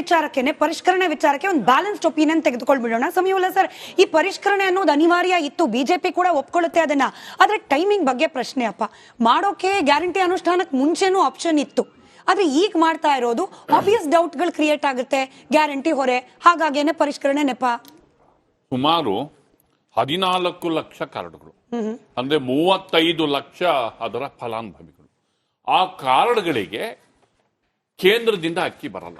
ವಿಚಾರಕ್ಕೆ ಪರಿಷ್ಕರಣೆ ವಿಚಾರಕ್ಕೆ ಒಂದು ಬ್ಯಾಲೆನ್ಸ್ಡ್ ಒಪಿನಿಯನ್ ತೆಗೆದುಕೊಳ್ಬಿಡೋಣ. ಸಮೀವುಲ್ಲಾ ಸರ್, ಈ ಪರಿಷ್ಕರಣೆ ಅನ್ನೋದು ಅನಿವಾರ್ಯ ಇತ್ತು, ಬಿಜೆಪಿ ಕೂಡ ಒಪ್ಕೊಳ್ಳುತ್ತೆ ಅದನ್ನ. ಆದ್ರೆ ಟೈಮಿಂಗ್ ಬಗ್ಗೆ ಪ್ರಶ್ನೆ ಅಪ್ಪ. ಮಾಡೋಕೆ ಗ್ಯಾರಂಟಿ ಅನುಷ್ಠಾನಕ್ಕೆ ಮುಂಚೆನೂ ಆಪ್ಷನ್ ಇತ್ತು, ಆದ್ರೆ ಈಗ ಮಾಡ್ತಾ ಇರೋದು ಆಬ್ವಿಯಸ್ ಡೌಟ್ಗಳು ಕ್ರಿಯೇಟ್ ಆಗುತ್ತೆ. ಗ್ಯಾರಂಟಿ ಹೊರೆ, ಹಾಗಾಗೇನೆ ಪರಿಷ್ಕರಣೆ ನೆಪ. ಸುಮಾರು 14 ಲಕ್ಷ ಕಾರ್ಡ್ಗಳು, ಅಂದ್ರೆ 35 ಲಕ್ಷ ಅದರ ಫಲಾನುಭವಿಗಳು. ಆ ಕಾರ್ಡ್ಗಳಿಗೆ ಕೇಂದ್ರದಿಂದ ಅಕ್ಕಿ ಬರಲ್ಲ,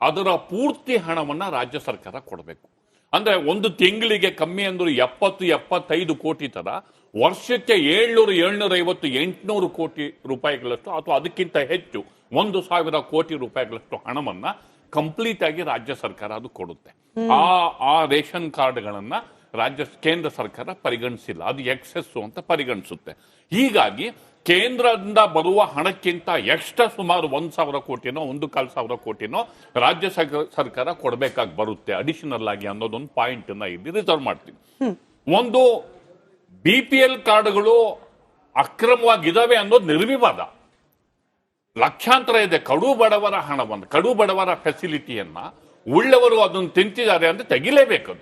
ಅದರ ಪೂರ್ತಿ ಹಣವನ್ನ ರಾಜ್ಯ ಸರ್ಕಾರ ಕೊಡಬೇಕು. ಅಂದ್ರೆ ಒಂದು ತಿಂಗಳಿಗೆ ಕಮ್ಮಿ ಅಂದ್ರೆ 70-75 ಕೋಟಿ ತರ, ವರ್ಷಕ್ಕೆ 700-750-800 ಕೋಟಿ ರೂಪಾಯಿಗಳಷ್ಟು ಅಥವಾ ಅದಕ್ಕಿಂತ ಹೆಚ್ಚು 1,000 ಕೋಟಿ ರೂಪಾಯಿಗಳಷ್ಟು ಹಣವನ್ನ ಕಂಪ್ಲೀಟ್ ಆಗಿ ರಾಜ್ಯ ಸರ್ಕಾರ ಅದು ಕೊಡುತ್ತೆ. ಆ ರೇಷನ್ ಕಾರ್ಡ್ಗಳನ್ನ ಕೇಂದ್ರ ಸರ್ಕಾರ ಪರಿಗಣಿಸಿಲ್ಲ, ಅದು ಎಕ್ಸೆಸ್ ಅಂತ ಪರಿಗಣಿಸುತ್ತೆ. ಹೀಗಾಗಿ ಕೇಂದ್ರದಿಂದ ಬರುವ ಹಣಕ್ಕಿಂತ ಎಕ್ಸ್ಟ್ರಾ ಸುಮಾರು 1,000 ಕೋಟಿನೋ 1,500 ಕೋಟಿನೋ ರಾಜ್ಯ ಸರ್ಕಾರ ಕೊಡಬೇಕಾಗಿ ಬರುತ್ತೆ ಅಡಿಷನಲ್ ಆಗಿ ಅನ್ನೋದೊಂದು ಪಾಯಿಂಟ್ ಇಲ್ಲಿ ರಿಸರ್ವ್ ಮಾಡ್ತೀವಿ. ಒಂದು BPL ಕಾರ್ಡ್ಗಳು ಅಕ್ರಮವಾಗಿದ್ದಾವೆ ಅನ್ನೋದು ನಿರ್ವಿವಾದ. ಲಕ್ಷಾಂತರ ಇದೆ. ಕಡು ಬಡವರ ಹಣವನ್ನು, ಕಡು ಬಡವರ ಫೆಸಿಲಿಟಿಯನ್ನ ಉಳ್ಳವರು ಅದನ್ನು ತಿಂತಿದ್ದಾರೆ ಅಂದ್ರೆ ತೆಗಿಲೇಬೇಕು,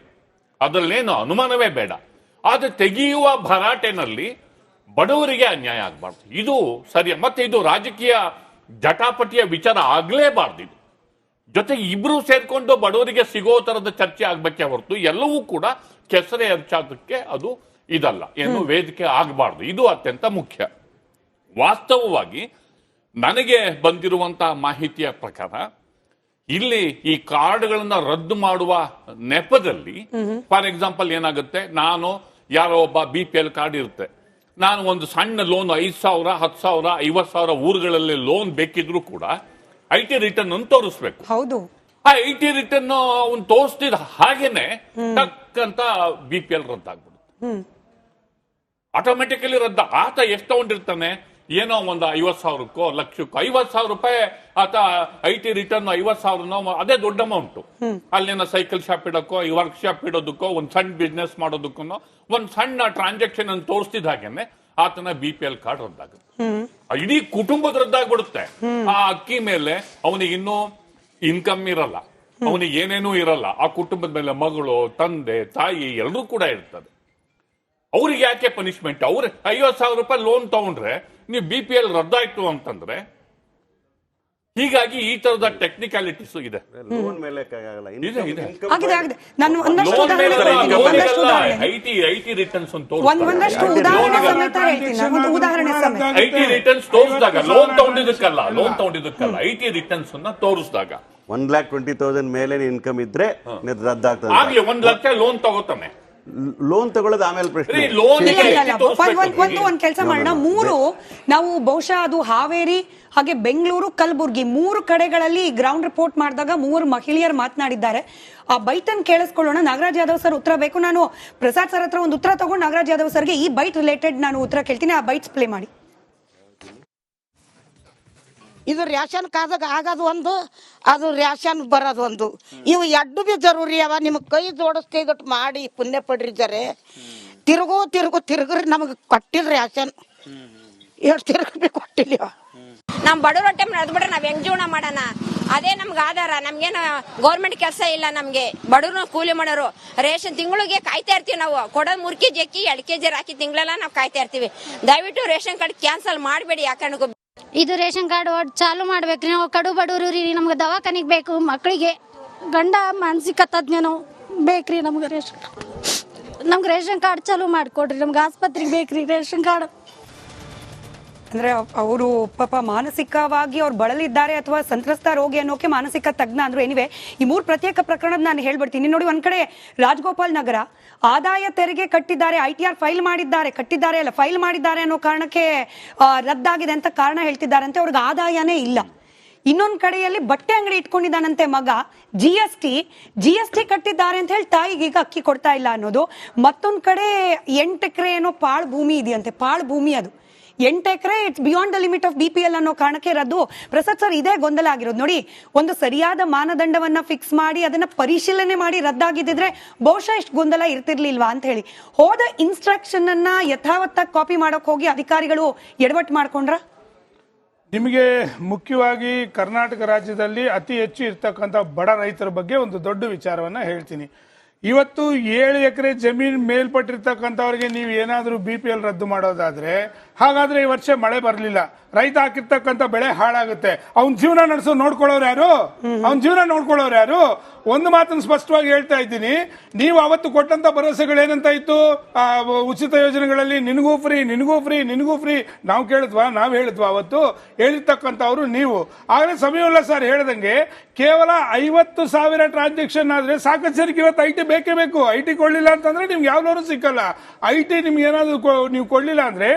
ಅದರಲ್ಲೇನು ಅನುಮಾನವೇ ಬೇಡ. ಆದ್ರೆ ತೆಗೆಯುವ ಭರಾಟೆನಲ್ಲಿ ಬಡವರಿಗೆ ಅನ್ಯಾಯ ಆಗಬಾರ್ದು, ಇದು ಸರಿ. ಮತ್ತೆ ಇದು ರಾಜಕೀಯ ಜಟಾಪಟಿಯ ವಿಚಾರ ಆಗ್ಲೇಬಾರ್ದು. ಇದು ಜೊತೆಗೆ ಇಬ್ರು ಸೇರ್ಕೊಂಡು ಬಡವರಿಗೆ ಸಿಗೋ ತರದ ಚರ್ಚೆ ಆಗ್ಬೇಕೇ ಹೊರತು ಎಲ್ಲವೂ ಕೂಡ ಕೆಸರೆ ಎರಚಾದಕ್ಕೆ ಅದು ಇದಲ್ಲ, ಏನು ವೇದಿಕೆ ಆಗಬಾರ್ದು. ಇದು ಅತ್ಯಂತ ಮುಖ್ಯ. ವಾಸ್ತವವಾಗಿ ನನಗೆ ಬಂದಿರುವಂತಹ ಮಾಹಿತಿಯ ಪ್ರಕಾರ ಇಲ್ಲಿ ಈ ಕಾರ್ಡ್ಗಳನ್ನ ರದ್ದು ಮಾಡುವ ನೆಪದಲ್ಲಿ, ಫಾರ್ ಎಕ್ಸಾಂಪಲ್ ಏನಾಗುತ್ತೆ, ನಾನು ಯಾರೋ ಒಬ್ಬ BPL ಕಾರ್ಡ್ ಇರುತ್ತೆ, ನಾನು ಒಂದು ಸಣ್ಣ ಲೋನ್ 5,000, 10,000, 50,000 ಊರುಗಳಲ್ಲಿ ಲೋನ್ ಬೇಕಿದ್ರು ಕೂಡ IT ರಿಟರ್ನ್ ಅನ್ನು ತೋರಿಸ್ಬೇಕು. ಹೌದು, ಆ IT ರಿಟರ್ನ್ ಅವ್ನು ತೋರಿಸ್ತಿದ್ದ ಹಾಗೇನೆ ಟಕ್ ಅಂತ BPL ರದ್ದಾಗ್ಬಿಡುತ್ತೆ, ಆಟೋಮೆಟಿಕಲಿ ರದ್ದ. ಆತ ಎಷ್ಟು ತಗೊಂಡಿರ್ತಾನೆ, ಏನೋ ಒಂದು 50,000ಕ್ಕೋ ಲಕ್ಷಕ್ಕೋ 50,000 ರೂಪಾಯಿ ಆತ IT ರಿಟರ್ನ್ 50,000 ಅದೇ ದೊಡ್ಡ ಅಮೌಂಟ್. ಅಲ್ಲೇನೋ ಸೈಕಲ್ ಶಾಪ್ ಇಡೋಕ್ಕೋ, ಈ ವರ್ಕ್ ಶಾಪ್ ಇಡೋದಕ್ಕೋ, ಒಂದು ಸಣ್ಣ ಬಿಸ್ನೆಸ್ ಮಾಡೋದಕ್ಕೂ ಒಂದು ಸಣ್ಣ ಟ್ರಾನ್ಸಾಕ್ಷನ್ ಅನ್ನು ತೋರಿಸ್ತಿದ್ದ ಹಾಗೇನೆ ಆತನ BPL ಕಾರ್ಡ್ ರದ್ದಾಗುತ್ತೆ. ಇಡೀ ಕುಟುಂಬದ ರದ್ದಾಗ್ಬಿಡುತ್ತೆ. ಆ ಅಕ್ಕಿ ಮೇಲೆ ಅವನಿಗೆ ಇನ್ನೂ ಇನ್ಕಮ್ ಇರಲ್ಲ, ಅವನಿಗೆ ಏನೇನೂ ಇರಲ್ಲ. ಆ ಕುಟುಂಬದ ಮೇಲೆ ಮಗಳು, ತಂದೆ, ತಾಯಿ ಎಲ್ಲರೂ ಕೂಡ ಇರ್ತದೆ. ಅವ್ರಿಗೆ ಯಾಕೆ ಪನಿಷ್ಮೆಂಟ್? ಅವ್ರು 50,000 ರೂಪಾಯಿ ಲೋನ್ ತಗೊಂಡ್ರೆ ನೀವು BPL ರದ್ದಾಯ್ತು ಅಂತಂದ್ರೆ, ಹೀಗಾಗಿ ಈ ತರದ ಟೆಕ್ನಿಕಾಲಿಟೀಸ್ ಇದೆ. ಐಟಿ ರಿಟರ್ನ್ಸ್ ತೋರಿಸಿದಾಗ, ಲೋನ್ ತಗೊಂಡಿದ್ದಕ್ಕಲ್ಲ ಐಟಿ ರಿಟರ್ನ್ಸ್ ತೋರಿಸಿದಾಗ 1,20,000 ಮೇಲೆ ಇನ್ಕಮ್ ಇದ್ರೆ ರದ್ದಾಗ್ತದೆ. 1 ಲಕ್ಷ ಲೋನ್ ತಗೋತಾನೆ. ಲೋನ್ ತಗೊಳ್ಳೋದು ಆಮೇಲೆ ಪ್ರಶ್ನೆ. ಒಂದ್ ಕೆಲಸ ಮಾಡೋಣ, ಮೂರು ನಾವು ಬಹುಶಃ ಅದು ಹಾವೇರಿ ಹಾಗೆ ಬೆಂಗಳೂರು, ಕಲಬುರ್ಗಿ 3 ಕಡೆಗಳಲ್ಲಿ ಗ್ರೌಂಡ್ ರಿಪೋರ್ಟ್ ಮಾಡಿದಾಗ 3 ಮಹಿಳೆಯರು ಮಾತನಾಡಿದ್ದಾರೆ. ಆ ಬೈಟನ್ ಕೇಳಿಸ್ಕೊಳ್ಳೋಣ. ನಾಗರಾಜ್ ಯಾದವ್ ಸರ್ ಉತ್ತರ ಬೇಕು. ನಾನು ಪ್ರಸಾದ್ ಸರ್ ಹತ್ರ ಒಂದು ಉತ್ತರ ತಗೊಂಡು ನಾಗರಾಜ್ ಯಾದವ್ ಸರ್ಗೆ ಈ ಬೈಟ್ ರಿಲೇಟೆಡ್ ನಾನು ಉತ್ತರ ಕೇಳ್ತೀನಿ. ಆ ಬೈಟ್ಸ್ ಪ್ಲೇ ಮಾಡಿ. ಇದು ರೇಷನ್ ಕಾರ್ಡ್ ಆಗೋದು ಒಂದು, ಅದು ರೇಷನ್ ಬರೋದು ಒಂದು. ಇವು ಎರಡು ಬಿ ಜರೂರಿ ಅವ. ನಿಮಗೆ ಕೈ ಜೋಡಿಸ್ತಿದಟ್ಟು ಮಾಡಿ ಪುಣ್ಯ ಪಡ್ರಿದ್ದಾರೆ. ತಿರುಗ್ರಿ ನಮಗೆ ಕೊಟ್ಟಿಲ್ಲ ರೇಷನ್, ಎಷ್ಟು ತಿರುಗಿ ಕೊಟ್ಟಿಲ್ಲ. ನಮ್ಮ ಬಡವ್ರ ಹೊಟ್ಟೆ ನಡೆದ್ಬಿಟ್ರೆ ನಾವ್ ಹೆಂಗ್ ಜೀವನ ಮಾಡೋಣ? ಅದೇ ನಮ್ಗೆ ಆಧಾರ. ನಮ್ಗೇನು ಗೌರ್ಮೆಂಟ್ ಕೆಲಸ ಇಲ್ಲ, ನಮ್ಗೆ ಬಡವ್ರು ಕೂಲಿ ಮಾಡೋರು. ರೇಷನ್ ತಿಂಗಳಿಗೆ ಕಾಯ್ತಾ ಇರ್ತೀವಿ ನಾವು. ಕೊಡೋದು 3 kg ಅಕ್ಕಿ 2 kg ಹಾಕಿ ತಿಂಗಳೆಲ್ಲ ನಾವು ಕಾಯ್ತಾ ಇರ್ತೀವಿ. ದಯವಿಟ್ಟು ರೇಷನ್ ಕಾರ್ಡ್ ಕ್ಯಾನ್ಸಲ್ ಮಾಡಬೇಡಿ. ಯಾಕಂದ್ರೆ ಇದು ರೇಷನ್ ಕಾರ್ಡ್ ಚಾಲು ಮಾಡ್ಬೇಕ್ರಿ. ನಾವು ಕಡು ಬಡವರು ರೀ, ನಮ್ಗೆ ದವಾಖಾನಿಗೆ ಬೇಕು, ಮಕ್ಕಳಿಗೆ ಗಂಡ ಮಾನಸಿಕ ತಜ್ಞನು ಬೇಕ್ರಿ. ನಮ್ಗೆ ರೇಷನ್ ಕಾರ್ಡ್ ಚಾಲು ಮಾಡಿಕೊಡ್ರಿ. ನಮ್ಗೆ ಆಸ್ಪತ್ರೆಗೆ ಬೇಕ್ರಿ ರೇಷನ್ ಕಾರ್ಡ್. ಅಂದ್ರೆ ಅವರು ಪಾಪ ಮಾನಸಿಕವಾಗಿ ಅವ್ರು ಬಳಲಿದ್ದಾರೆ ಅಥವಾ ಸಂತ್ರಸ್ತ ರೋಗಿ ಅನ್ನೋಕೆ ಮಾನಸಿಕ ತಜ್ಞ ಅಂದ್ರು. ಎನಿವೆ, ಈ 3 ಪ್ರತ್ಯೇಕ ಪ್ರಕರಣ ನಾನು ಹೇಳ್ಬಿಡ್ತೀನಿ ನೋಡಿ. ಒಂದ್ ಕಡೆ ರಾಜಗೋಪಾಲ್ ನಗರ ಆದಾಯ ತೆರಿಗೆ ಕಟ್ಟಿದ್ದಾರೆ, ITR ಫೈಲ್ ಮಾಡಿದ್ದಾರೆ, ಕಟ್ಟಿದ್ದಾರೆ ಅಲ್ಲ ಫೈಲ್ ಮಾಡಿದ್ದಾರೆ ಅನ್ನೋ ಕಾರಣಕ್ಕೆ ರದ್ದಾಗಿದೆ ಅಂತ ಕಾರಣ ಹೇಳ್ತಿದ್ದಾರಂತೆ. ಅವ್ರಿಗೆ ಆದಾಯನೇ ಇಲ್ಲ. ಇನ್ನೊಂದ್ ಕಡೆಯಲ್ಲಿ ಬಟ್ಟೆ ಅಂಗಡಿ ಇಟ್ಕೊಂಡಿದ್ದಾನಂತೆ ಮಗ, GST ಕಟ್ಟಿದ್ದಾರೆ ಅಂತ ಹೇಳಿ ತಾಯಿಗೆ ಈಗ ಅಕ್ಕಿ ಕೊಡ್ತಾ ಇಲ್ಲ ಅನ್ನೋದು. ಮತ್ತೊಂದ್ ಕಡೆ 8 ಎಕರೆ ಏನೋ ಪಾಳ್ ಭೂಮಿ ಇದೆಯಂತೆ, ಪಾಳ್ ಭೂಮಿ ಅದು 8 acre, it's beyond the limit of BPL ಅನ್ನೋ ಕಾರಣಕ್ಕೆ ರದ್ದು. ಪ್ರಸಾದ್ ಸರ್, ಇದೇ ಗೊಂದಲ ಆಗಿರೋದು ನೋಡಿ. ಒಂದು ಸರಿಯಾದ ಮಾನದಂಡವನ್ನ ಫಿಕ್ಸ್ ಮಾಡಿ ಅದನ್ನ ಪರಿಶೀಲನೆ ಮಾಡಿ ರದ್ದಾಗಿದ್ದಿದ್ರೆ ಬಹುಶಃ ಇಷ್ಟು ಗೊಂದಲ ಇರ್ತಿರ್ಲಿಲ್ವಾ ಅಂತ ಹೇಳಿ. ಹೋದ ಇನ್ಸ್ಟ್ರಕ್ಷನ್ ಅನ್ನ ಯಥಾವತ್ತಾಗಿ ಕಾಪಿ ಮಾಡೋಕ್ ಹೋಗಿ ಅಧಿಕಾರಿಗಳು ಎಡವಟ್ಟು ಮಾಡ್ಕೊಂಡ್ರ? ನಿಮಗೆ ಮುಖ್ಯವಾಗಿ ಕರ್ನಾಟಕ ರಾಜ್ಯದಲ್ಲಿ ಅತಿ ಹೆಚ್ಚು ಇರ್ತಕ್ಕಂಥ ಬಡ ರೈತರ ಬಗ್ಗೆ ಒಂದು ದೊಡ್ಡ ವಿಚಾರವನ್ನ ಹೇಳ್ತೀನಿ. ಇವತ್ತು 7 ಎಕರೆ ಜಮೀನು ಮೇಲ್ಪಟ್ಟಿರ್ತಕ್ಕಂಥವ್ರಿಗೆ ನೀವು ಏನಾದರೂ BPL ರದ್ದು ಮಾಡೋದಾದ್ರೆ, ಹಾಗಾದ್ರೆ ಈ ವರ್ಷ ಮಳೆ ಬರಲಿಲ್ಲ, ರೈತ ಹಾಕಿರ್ತಕ್ಕಂಥ ಬೆಳೆ ಹಾಳಾಗುತ್ತೆ. ಅವ್ನ ಜೀವನ ನೋಡ್ಕೊಳ್ಳೋರು ಯಾರು? ಒಂದು ಮಾತನ್ನು ಸ್ಪಷ್ಟವಾಗಿ ಹೇಳ್ತಾ ಇದ್ದೀನಿ, ನೀವು ಅವತ್ತು ಕೊಟ್ಟಂತ ಭರವಸೆಗಳೇನಂತ ಇತ್ತು? ಉಚಿತ ಯೋಜನೆಗಳಲ್ಲಿ ನಿನಗೂ ಫ್ರೀ ನಾವು ಹೇಳಿದ್ವಾ ಅವತ್ತು? ಹೇಳಿರ್ತಕ್ಕಂಥವ್ರು ನೀವು. ಆಗಲೇ ಸಮೀವುಲ್ಲಾ ಸರ್ ಹೇಳ್ದಂಗೆ ಕೇವಲ 50,000 ಟ್ರಾನ್ಸಾಕ್ಷನ್ ಆದ್ರೆ ಸಾಕಷ್ಟು ಜನಕ್ಕೆ ಇವತ್ತು IT ಬೇಕೇ ಬೇಕು. IT ಕೊಡ್ಲಿಲ್ಲ ಅಂತಂದ್ರೆ ನಿಮ್ಗೆ ಯಾವ್ದಾದ್ರು ಸಿಕ್ಕಲ್ಲ. IT ನಿಮ್ಗೆ ಏನಾದ್ರು ನೀವು ಕೊಡ್ಲಿಲ್ಲ ಅಂದ್ರೆ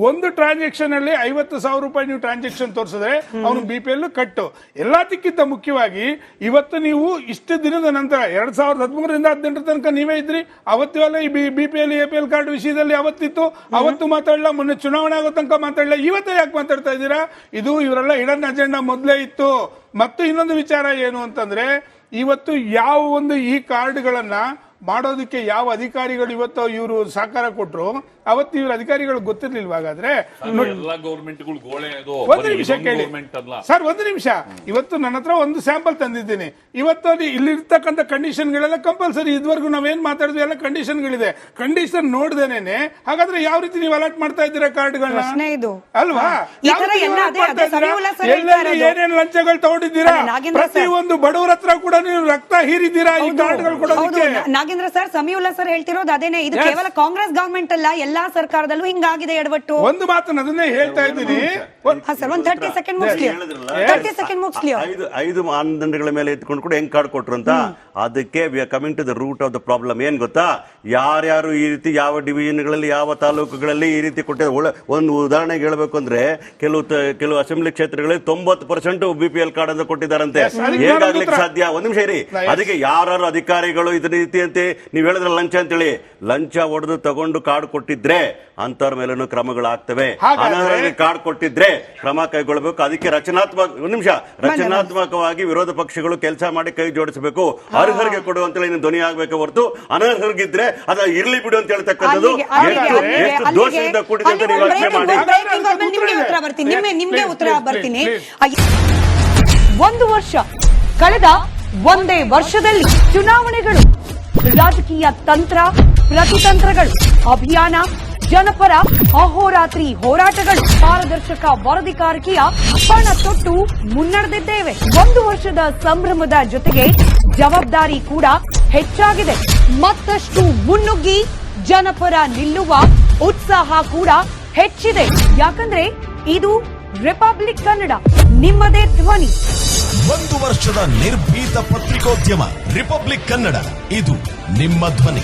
ಒಂದು ಟ್ರಾನ್ಸಾಕ್ಷನ್ ಅಲ್ಲಿ 50,000 ರೂಪಾಯಿ ನೀವು ಟ್ರಾನ್ಸಾಕ್ಷನ್ ತೋರಿಸಿದ್ರೆ ಅವನು BPL ಕಟ್ಟು. ಎಲ್ಲದಕ್ಕಿಂತ ಮುಖ್ಯವಾಗಿ ಇವತ್ತು ನೀವು ಇಷ್ಟು ದಿನದ ನಂತರ 2013ರಿಂದ 18 ತನಕ ನೀವೇ ಇದ್ರಿ. ಅವತ್ತಿವೆಲ್ಲ ಈ BPL APL ಕಾರ್ಡ್ ವಿಷಯದಲ್ಲಿ ಅವತ್ತಿತ್ತು, ಅವತ್ತು ಮಾತಾಡಲ್ಲ. ಮೊನ್ನೆ ಚುನಾವಣೆ ಆಗೋ ತನಕ ಮಾತಾಡಲ್ಲ. ಇವತ್ತೇ ಯಾಕೆ ಮಾತಾಡ್ತಾ ಇದ್ದೀರಾ? ಇದು ಇವರೆಲ್ಲ ಹಿಡನ್ ಅಜೆಂಡಾ ಮೊದಲೇ ಇತ್ತು. ಮತ್ತು ಇನ್ನೊಂದು ವಿಚಾರ ಏನು ಅಂತಂದ್ರೆ, ಇವತ್ತು ಯಾವ ಒಂದು ಈ ಕಾರ್ಡ್ಗಳನ್ನ ಮಾಡೋದಕ್ಕೆ ಯಾವ ಅಧಿಕಾರಿಗಳು ಇವತ್ತು ಇವರು ಸಹಕಾರ ಕೊಟ್ಟರು, ಅವತ್ತು ಇವ್ರ ಅಧಿಕಾರಿಗಳು ಗೊತ್ತಿರ್ಲಿಲ್ವ? ಹಾಗಾದ್ರೆ ಎಲ್ಲ ಗೌರ್ಮೆಂಟ್ಗಳು ಗೋಳೆ ಅದು. ಒಂದು ನಿಮಿಷ ಕೇಳಿ ಸರ್, ಒಂದು ನಿಮಿಷ. ಇವತ್ತು ನನ್ನ ಹತ್ರ ಒಂದು ಸ್ಯಾಂಪಲ್ ತಂದಿದ್ದೀನಿ. ಇವತ್ತು ಇಲ್ಲಿರ್ತಕ್ಕಂಥ ಕಂಡೀಷನ್ಗಳೆಲ್ಲ ಕಂಪಲ್ಸರಿ. ಇದುವರೆಗೂ ನಾವೇನ್ ಮಾತಾಡಿದ್ವಿ ಎಲ್ಲ ಕಂಡೀಷನ್ಗಳಿದೆ. ಕಂಡೀಷನ್ ನೋಡ್ದೇನೆ ಹಾಗಾದ್ರೆ ಯಾವ ರೀತಿ ನೀವು ಅಲರ್ಟ್ ಮಾಡ್ತಾ ಇದ್ದೀರಾ ಕಾರ್ಡ್ಗಳನ್ನ? ಅಲ್ವಾ? ಏನೇನು ಲಂಚಗಳು ತಗೊಂಡಿದ್ದೀರಾ? ಪ್ರತಿ ಒಂದು ಬಡವರ ಹತ್ರ ಕೂಡ ನೀವು ರಕ್ತ ಹೀರಿದ್ದೀರಾ ಈ ಕಾರ್ಡ್ಗಳು ಕೊಡೋದಕ್ಕೆ. ನಾಗೇಂದ್ರ ಸರ್, ಸಮೀವುಲ್ಲಾ ಸರ್ ಹೇಳ್ತಿರೋದು ಅದೇನೆ. ಇದು ಕೇವಲ ಕಾಂಗ್ರೆಸ್ ಗವರ್ಮೆಂಟ್ ಅಲ್ಲ, ಎಲ್ಲಾ ಸರ್ಕಾರದಲ್ಲೂ ಹಿಂಗಾಗಿದೆ ಎಡವಟ್ಟು. ಒಂದು ಮಾತನ್ನ ಅದನ್ನೇ ಹೇಳ್ತಾ ಇದ್ದೀನಿ ಸರ್. ಒಂದು 30 ಸೆಕೆಂಡ್ ಮುಗಿಸ್ಲಿ. 5 ಮಾನದಂಡಗಳ ಮೇಲೆ ಇಟ್ಕೊಂಡು ಕೂಡ ಹೆಂಗ್ ಕಾರ್ಡ್ ಕೊಟ್ರು ಅಂತ. ಅದಕ್ಕೆ we are coming to the root of the problem. ಏನ್ ಗೊತ್ತಾ, ಯಾರ್ಯಾರು ಈ ರೀತಿ ಯಾವ ಡಿವಿಷನ್ಗಳಲ್ಲಿ ಯಾವ ತಾಲೂಕುಗಳಲ್ಲಿ ಈ ರೀತಿ ಕೊಟ್ಟಿದ್ದಾರೆ. ಒಂದು ಉದಾಹರಣೆಗೆ ಹೇಳ್ಬೇಕು ಅಂದ್ರೆ ಕೆಲವು ಅಸೆಂಬ್ಲಿ ಕ್ಷೇತ್ರಗಳಲ್ಲಿ 90% BPL ಕಾರ್ಡ್ ಅಂತ ಕೊಟ್ಟಿದ್ದಾರಂತೆ. ಹೇಗಾಗ್ಲಿಕ್ಕೆ ಸಾಧ್ಯ? ಒಂದ್ ನಿಮಿಷ ಇರಿ. ಅದಕ್ಕೆ ಯಾರು ಅಧಿಕಾರಿಗಳು ಇದ್ರ ರೀತಿ ಅಂತ ನೀವು ಹೇಳಿದ್ರೆ ಲಂಚ ಅಂತೇಳಿ, ಲಂಚ ಹೊಡೆದು ತಗೊಂಡು ಕಾರ್ಡ್ ಕೊಟ್ಟಿದ್ರೆ ಅಂತವ್ರ ಮೇಲೂ ಕ್ರಮಗಳಾಗ್ತವೆ. ಅನರ್ಹರಿಗೆ ಕಾರ್ಡ್ ಕೊಟ್ಟಿದ್ರೆ ಕ್ರಮ ಕೈಗೊಳ್ಳಬೇಕು. ಅದಕ್ಕೆ ರಚನಾತ್ಮಕವಾಗಿ ವಿರೋಧ ಪಕ್ಷಗಳು ಕೆಲಸ ಮಾಡಿ ಕೈ ಜೋಡಿಸಬೇಕು. ಅರ್ಹರಿಗೆ ಕೊಡುವಂತ ಧ್ವನಿ ಆಗ್ಬೇಕು ಹೊರತು ಅನರ್ಹರಿಗಿದ್ರೆ ಅದ ಇರ್ಲಿ ಬಿಡು ಅಂತ ಹೇಳ್ತಕ್ಕಂಥದ್ದು ಎಷ್ಟು ದೋಷದಿಂದ ಕೂಡಿದೆ ಅಂತ ನೀವು ಯೋಚನೆ ಮಾಡಿ. ನಿಮ್ಗೆ ಉತ್ತರ ಬರ್ತೀನಿ. 1 ವರ್ಷ ಕಳೆದ ಒಂದೇ ವರ್ಷದಲ್ಲಿ ಚುನಾವಣೆಗಳು, ರಾಜಕೀಯ ತಂತ್ರ ಪ್ರತಿತಂತ್ರಗಳು, ಅಭಿಯಾನ, ಜನಪರ ಅಹೋರಾತ್ರಿ ಹೋರಾಟಗಳು, ಪಾರದರ್ಶಕ ವರದಿಗಾರಿಕೆಯ ಪಣ ತೊಟ್ಟು ಮುನ್ನಡೆದಿದ್ದೇವೆ. 1 ವರ್ಷದ ಸಂಭ್ರಮದ ಜೊತೆಗೆ ಜವಾಬ್ದಾರಿ ಕೂಡ ಹೆಚ್ಚಾಗಿದೆ. ಮತ್ತಷ್ಟು ಮುನ್ನುಗ್ಗಿ ಜನಪರ ನಿಲ್ಲುವ ಉತ್ಸಾಹ ಕೂಡ ಹೆಚ್ಚಿದೆ. ಯಾಕಂದ್ರೆ ಇದು ರಿಪಬ್ಲಿಕ್ ಕನ್ನಡ, ನಿಮ್ಮದೇ ಧ್ವನಿ. 1 ವರ್ಷದ ನಿರ್ಭೀತ ಪತ್ರಿಕೋದ್ಯಮ ರಿಪಬ್ಲಿಕ್ ಕನ್ನಡ, ಇದು ನಿಮ್ಮ ಧ್ವನಿ.